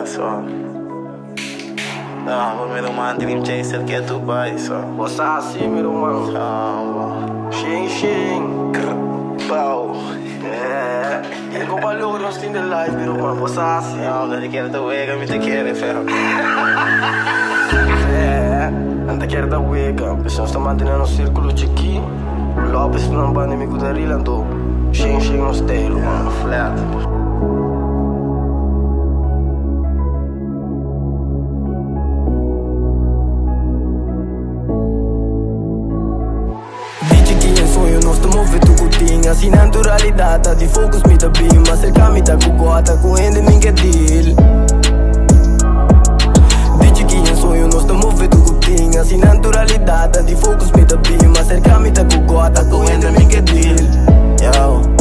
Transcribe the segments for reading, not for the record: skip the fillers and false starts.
só. Não, meu mano, Dream Chaser que é Dubai só. Você assim, meu mano. Xing. Pau. Eu compartilho nós tem de live, meu mano. Você assim. Não, não te quero da wega, me te quero, ferro. Não te quero da wega. Pessoas estão mantendo um círculo de aqui. Lopes não vai inimigo da Rilando. Xing no estilo, mano. Flat. Nós estamos vendo cutinha, assim naturalidade tá de focus me da bima, cerca-me da cugota, com ende minha deal. Dice que em sonho nós estamos vendo cutinha, assim naturalidade tá de focus me da bima, cerca-me da cugota, com ende minha deal. Yo.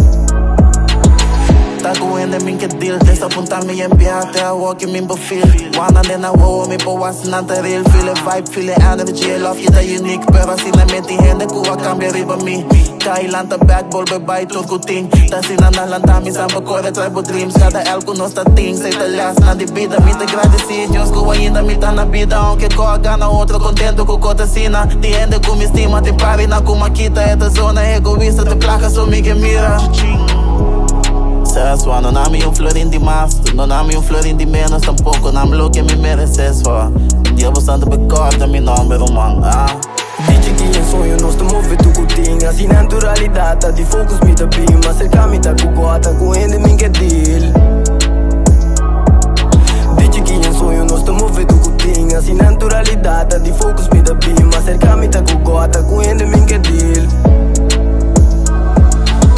Tá going in minha deal, dessa ponta me enviar até a walk in meu perfil. Wanna then I wow me po was not a real feel it vibe, feel it energy, love you the unique. Pero assim na mente rende kuwa cambia riba me. Kailanta back ball bye tot kuting. Ta sinana lanta mi samba core tribal dreams. Cada elko nos ta ting, sei ta last na de vida. Me te agradecidos kuwa ainda me tá na vida. Aunque koa gana outro contento ku kota sina. Te ende ku me estima, te pari na kuma kita. Esta zona egoísta, te placa so me que mira. Só não dá-me florim de mais, não dá-me florim de menos, tampouco dá-me lo que me mereces, só. Dia bastante becorda, meu nome é man. Dice que em sonho nós estamos vendo cutinha, assim naturalidade tá de focus me da bima, cerca-me da cugota, com ende minha deal. Dice que em sonho nós estamos vendo cutinha, assim naturalidade tá de focus me da bima, cerca-me da cugota, com ende minha deal.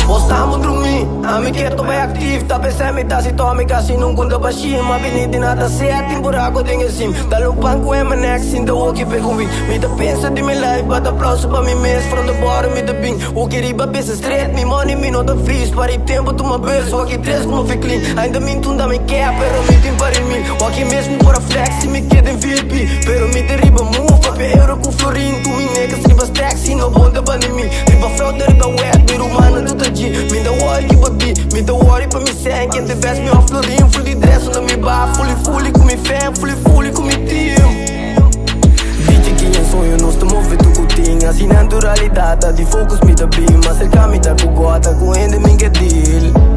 Postamos dormir, a mim que tô bem ativo. Tá pensando me tá se tome assim não conta baixinho. Mas vim de nada certo, em buraco tem assim. Tá no banco é manex, então o que pego um me tá pensa de minha life, bata aplauso pra mim mesmo. From the bottom, me tá bem. O que riba pensa straight, me money, me não tá freeze. Parei tempo, tu uma vez, só que três como fui clean. Ainda me tunda me quer, pero me tem para mim. O aqui mesmo por a flex, me queda em VIP. Pero me derriba move, papel euro com florim. Tu me nega, se riba stacks, e não bonda pra mim. Riba fraude, riba wet, me humana, tu tá G. Me dá worry que babi, me dá worry pra me ser. Quem te veste me off florim, fully dress, não me bar. Fully com me fam, fully com me team. Dice que em sonho nós estamos vendo cutinha, assim naturalidade tá de focus me da bima, cerca-me da cugota, com ende minha deal.